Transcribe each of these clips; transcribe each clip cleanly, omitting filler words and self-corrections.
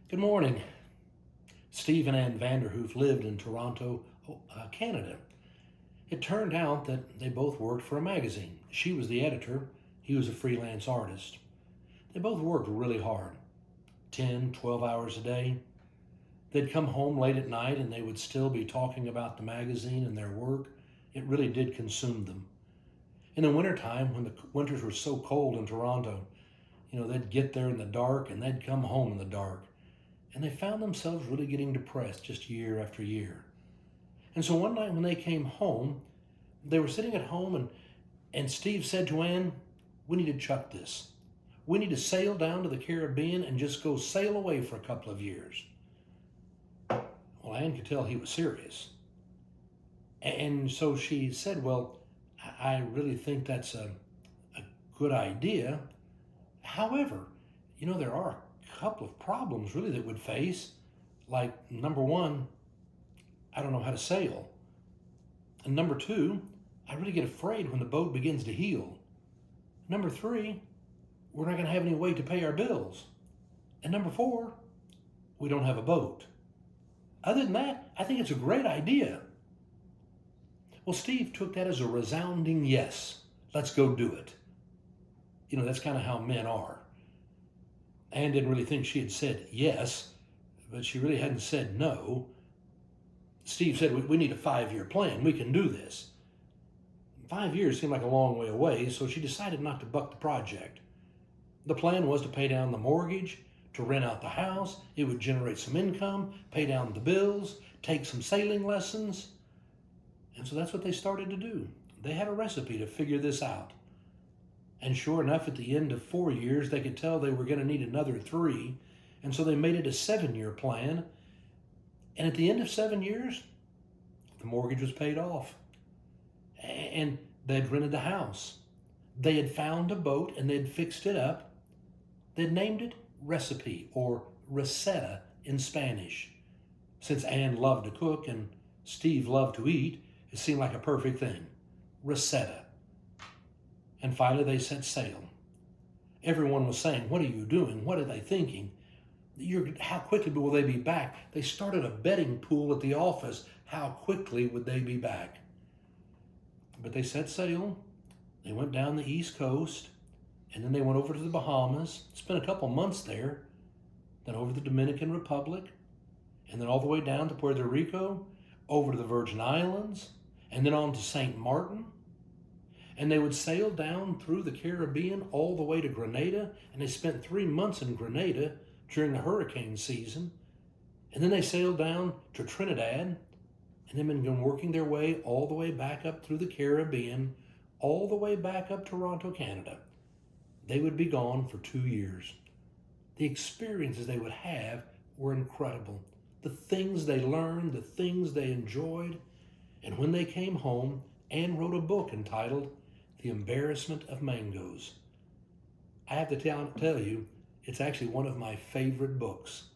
Good morning. Steve and Ann Vanderhoof lived in Toronto, Canada. It turned out that they both worked for a magazine. She was the editor, he was a freelance artist. They both worked really hard, 10, 12 hours a day. They'd come home late at night and they would still be talking about the magazine and their work. It really did consume them. In the wintertime, when the winters were so cold in Toronto, they'd get there in the dark and they'd come home in the dark. And they found themselves really getting depressed just year after year. And so one night when they came home, they were sitting at home and Steve said to Ann, "We need to chuck this. We need to sail down to the Caribbean and just go sail away for a couple of years." Well, Ann could tell he was serious. And so she said, "Well, I really think that's a good idea. However, there are a couple of problems really that would face. Like, number one, I don't know how to sail. And number two, I really get afraid when the boat begins to heel. Number three, we're not going to have any way to pay our bills. And number four, we don't have a boat. Other than that, I think it's a great idea." Well, Steve took that as a resounding yes. Let's go do it. That's kind of how men are. Anne didn't really think she had said yes, but she really hadn't said no. Steve said, "We need a 5-year plan. We can do this." 5 years seemed like a long way away, so she decided not to buck the project. The plan was to pay down the mortgage, to rent out the house. It would generate some income, pay down the bills, take some sailing lessons. And so that's what they started to do. They had a recipe to figure this out. And sure enough, at the end of 4 years, they could tell they were going to need another 3. And so they made it a 7-year plan. And at the end of 7 years, the mortgage was paid off. And they'd rented the house. They had found a boat and they'd fixed it up. They'd named it Recipe, or Receta in Spanish. Since Anne loved to cook and Steve loved to eat, it seemed like a perfect thing. Receta. And finally they set sail. Everyone was saying, "What are you doing? What are they thinking? How quickly will they be back?" They started a betting pool at the office. How quickly would they be back? But they set sail. They went down the East Coast, and then they went over to the Bahamas, spent a couple months there, then over the Dominican Republic, and then all the way down to Puerto Rico, over to the Virgin Islands, and then on to St. Martin. And they would sail down through the Caribbean all the way to Grenada, and they spent 3 months in Grenada during the hurricane season. And then they sailed down to Trinidad, and they've been working their way all the way back up through the Caribbean, all the way back up Toronto, Canada. They would be gone for 2 years. The experiences they would have were incredible. The things they learned, the things they enjoyed. And when they came home, Anne wrote a book entitled The Embarrassment of Mangoes. I have to tell you, it's actually one of my favorite books.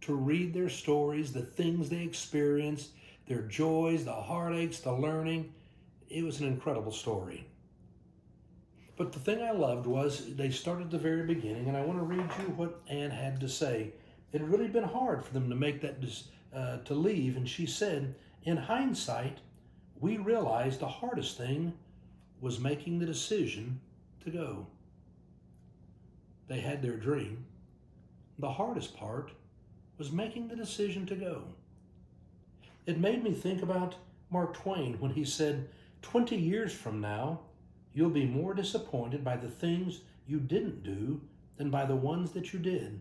To read their stories, the things they experienced, their joys, the heartaches, the learning, it was an incredible story. But the thing I loved was they started at the very beginning, and I want to read you what Anne had to say. It had really been hard for them to make that to leave, and she said, "In hindsight, we realized the hardest thing was making the decision to go." They had their dream. The hardest part was making the decision to go. It made me think about Mark Twain when he said, 20 years from now, you'll be more disappointed by the things you didn't do than by the ones that you did.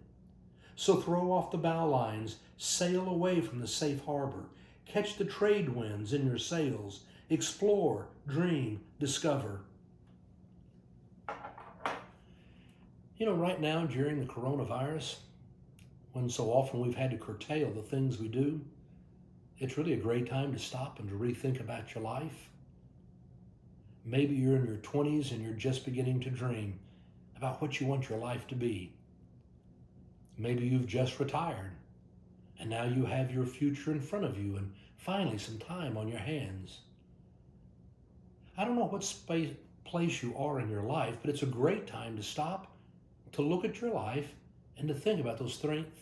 So throw off the bow lines, sail away from the safe harbor, catch the trade winds in your sails, explore, dream, discover. Right now during the coronavirus, when so often we've had to curtail the things we do, it's really a great time to stop and to rethink about your life. Maybe you're in your 20s and you're just beginning to dream about what you want your life to be. Maybe you've just retired and now you have your future in front of you and finally some time on your hands. I don't know what place you are in your life, but it's a great time to stop, to look at your life, and to think about those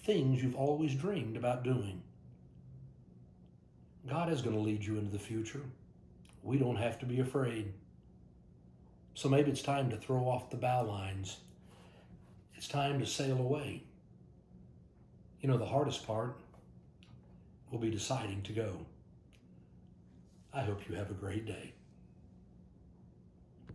things you've always dreamed about doing. God is going to lead you into the future. We don't have to be afraid. So maybe it's time to throw off the bow lines. It's time to sail away. You know, the hardest part will be deciding to go. I hope you have a great day.